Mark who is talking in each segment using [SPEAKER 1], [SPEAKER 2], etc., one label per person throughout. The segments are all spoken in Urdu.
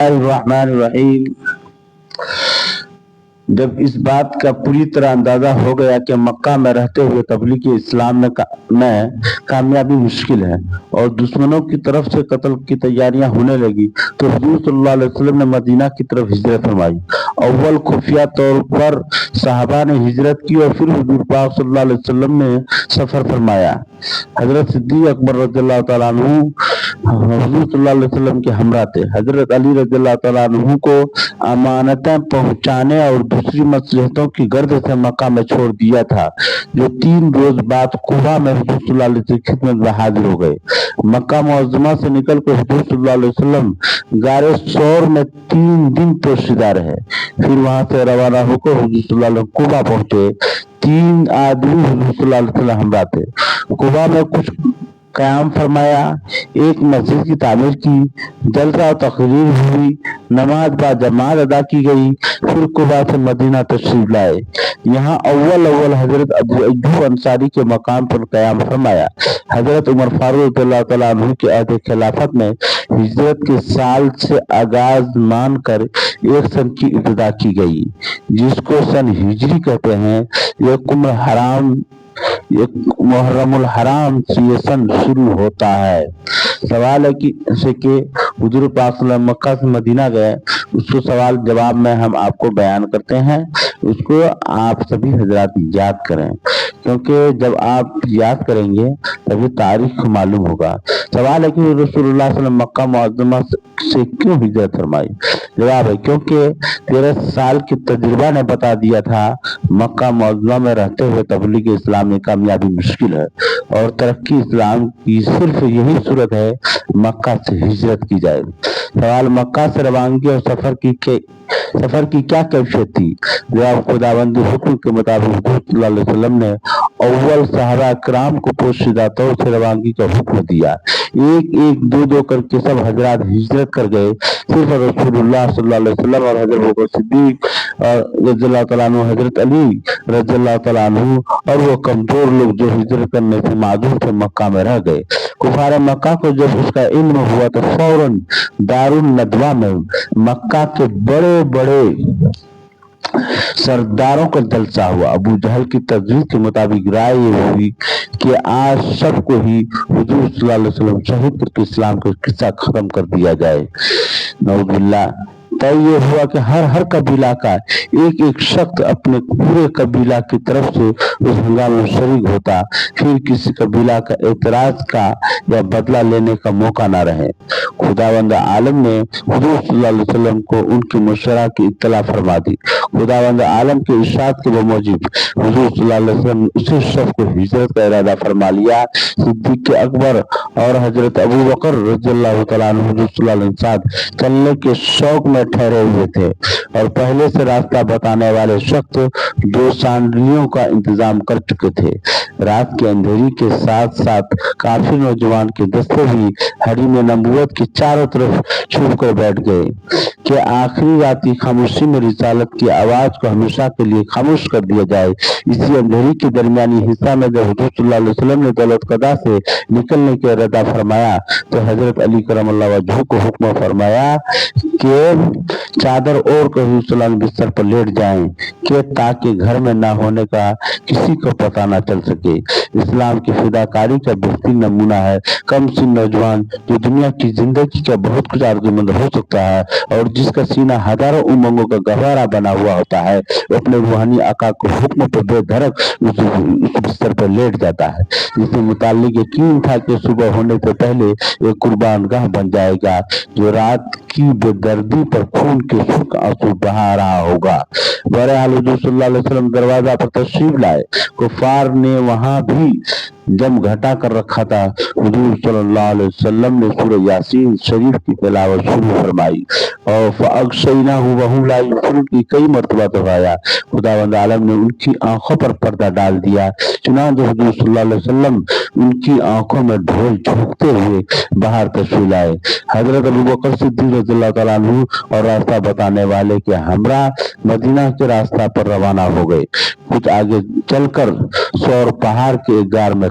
[SPEAKER 1] الرحمن الرحیم۔ جب اس بات کا پوری طرح اندازہ ہو گیا کہ مکہ میں رہتے ہوئے تبلیغ اسلام میں کامیابی مشکل ہے اور دشمنوں کی طرف سے قتل کی تیاریاں ہونے لگی تو حضور صلی اللہ علیہ وسلم نے مدینہ کی طرف ہجرت فرمائی۔ اول خفیہ طور پر صحابہ نے ہجرت کی اور پھر حضور پاک صلی اللہ علیہ وسلم نے سفر فرمایا۔ حضرت صدیق اکبر رضی اللہ تعالیٰ عنہ حضور صلی اللہ علیہ وسلم کے ہمراہ تھے۔ حضرت علی رضی اللہ تعالیٰ عنہ کو امانتیں پہنچانے اور دوسری مصلحتوں کی غرض سے مکہ میں چھوڑ دیا تھا، جو 3 روز بعد قباء میں حضور صلی اللہ علیہ وسلم کی خدمت میں حاضر ہو گئے۔ مکہ معظمہ سے نکل کر حضور صلی اللہ علیہ وسلم غار ثور میں 3 دن پوشیدہ رہے، پھر وہاں سے روانہ ہو کر حضور صلی اللہ علیہ وسلم قباء پہنچے۔ 3 آدمی حضور صلی اللہ علیہ وسلم ہمراہ تھے۔ قباء میں کچھ قیام فرمایا، ایک مسجد کی تعمیر کی، جلسہ و تقریر ہوئی، نماز با جماعت ادا کی گئی، پھر قباء سے مدینہ تشریف لائے۔ یہاں اول حضرت ابو ایوب انصاری کے مقام پر قیام فرمایا۔ حضرت عمر فاروق رضی اللہ تعالیٰ عنہ کے عہد خلافت میں ہجرت کے سال سے آغاز مان کر 1 سن کی ابتدا کی گئی، جس کو سن ہجری کہتے ہیں۔ محرم الحرام سے یہ سن شروع ہوتا ہے۔ سوال ہے کہ حضور پاک صلی اللہ علیہ وسلم مکہ سے مدینہ گئے، اس کو سوال جواب میں ہم آپ کو بیان کرتے ہیں، اس کو آپ سبھی حضرات یاد کریں، کیونکہ جب آپ یاد کریں گے تبھی تاریخ معلوم ہوگا۔ سوال ہے کہ رسول اللہ صلی اللہ علیہ وسلم مکہ معظمہ سے کیوں ہجرت فرمائی؟ جواب ہے کیونکہ 13 سال کی تجربہ نے بتا دیا تھا مکہ معظمہ میں رہتے ہوئے تبلیغ اسلام میں کامیابی مشکل ہے اور ترقی اسلام کی صرف یہی صورت ہے مکہ سے ہجرت کی جائے۔ سوال مکہ سے روانگی اور سفر کی کیا کیفیت تھی؟ جواب خداوندی حکم کے مطابق حضور صلی اللہ علیہ وسلم نے اول صحابہ کرام کو پوشیدہ طور سے روانگی کا حکم دیا۔ ایک دو کر کے سب حضرات ہجرت کر گئے، صرف رسول اللہ صلی اللہ علیہ وسلم اور حضرت ابوبکر صدیق رضی اللہ تعالیٰ عنہ، حضرت علی رضی اللہ تعالیٰ عنہ اور وہ کمزور لوگ جو ہجرت کرنے سے معذور تھے مکہ میں رہ گئے۔ کفار مکہ کو جب اس کا علم ہوا تو فوراً دار الندوہ میں مکہ کے بڑے سرداروں کا جلسہ ہوا۔ ابو جہل کی تجویز کے مطابق رائے یہ ہوئی کہ آج سب کو ہی حضور صلی اللہ علیہ وسلم شہید کر کے اسلام کا قصہ ختم کر دیا جائے۔ نعوذ باللہ۔ طے یہ ہوا کہ ہر قبیلہ کا ایک شخص اپنے پورے قبیلہ کی طرف سے اس ہنگامے میں شریک ہوتا، پھر کسی قبیلہ کا اعتراض کا یا بدلہ لینے کا موقع نہ رہے۔ خداوند عالم نے حضور صلی اللہ علیہ وسلم کو ان کی مشورہ کی اطلاع فرما دی۔ خداوند عالم کے ارشاد کے بموجب حضور صلی اللہ علیہ وسلم نے اسی شخص کو ہجرت کا ارادہ فرما لیا۔ صدیق اکبر اور حضرت ابوبکر رضی اللہ تعالیٰ عنہ حضور صلی اللہ علیہ وسلم ساتھ چلنے کے شوق میں ٹھہرے ہوئے تھے اور پہلے سے راستہ بتانے والے شخص 2 سانڈلیوں کا انتظام کر چکے تھے۔ رات کے اندھیری کے ساتھ ساتھ کافی نوجوان کے دستے بھی حریم نبوت کی چاروں طرف چھپ کر بیٹھ گئے کہ آخری راتی خاموشی میں رسالت کی آواز کو ہمیشہ کے لیے خاموش کر دیا جائے۔ اسی اندھیری کے درمیانی حصہ میں جب حضور صلی اللہ علیہ وسلم نے دولت قضا سے نکلنے کا ارادہ فرمایا تو حضرت علی کرم اللہ وجہہ کو حکم فرمایا کہ چادر اوڑھ کر حضور صلی اللہ علیہ وسلم بستر پر لیٹ جائیں کہ تاکہ گھر میں نہ ہونے کا کسی کو پتہ نہ چل سکے۔ اسلام کی فداکاری کا بہترین نمونہ ہے کم سن نوجوان جو دنیا کی زندگی کا بہت کچھ آرزومند ہو سکتا ہے اور جس کا سینہ ہزاروں امنگوں کا گہوارہ بنا ہوا ہوتا ہے، اپنے روحانی آقا کو حکم پر بے دھڑک اس بستر پر لیٹ جاتا ہے، جس سے متعلق یقین تھا کہ صبح ہونے سے پہلے ایک قربان گاہ بن جائے گا جو رات کی بے دردی پر خون کے سرخ آنسو بہا رہا ہوگا۔ بہرحال حضور صلی اللہ علیہ وسلم دروازہ پر تشریف لائے۔ کفار نے وہاں بھی جم گھٹا کر رکھا تھا۔ حضور صلی اللہ علیہ وسلم نے سورہ یاسین شریف کی تلاوت شروع فرمائی اور فَأَغْشَيْنَاهُمْ وَهُمْ لَا يُبْصِرُونَ کی کئی مرتبہ دہرایا۔ خداوند عالم نے ان کی آنکھوں پر پردہ ڈال دیا، چنانچہ حضور صلی اللہ علیہ وسلم ان کی آنکھوں میں ڈھول جھونکتے ہوئے باہر تشریف لائے۔ حضرت ابوبکر صدیق رضی اللہ تعالیٰ عنہ اور راستہ بتانے والے کے ہمراہ مدینہ کے راستہ پر روانہ ہو گئے۔ کچھ آگے چل کر سور پہاڑ کے ایک غار میں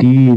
[SPEAKER 1] 3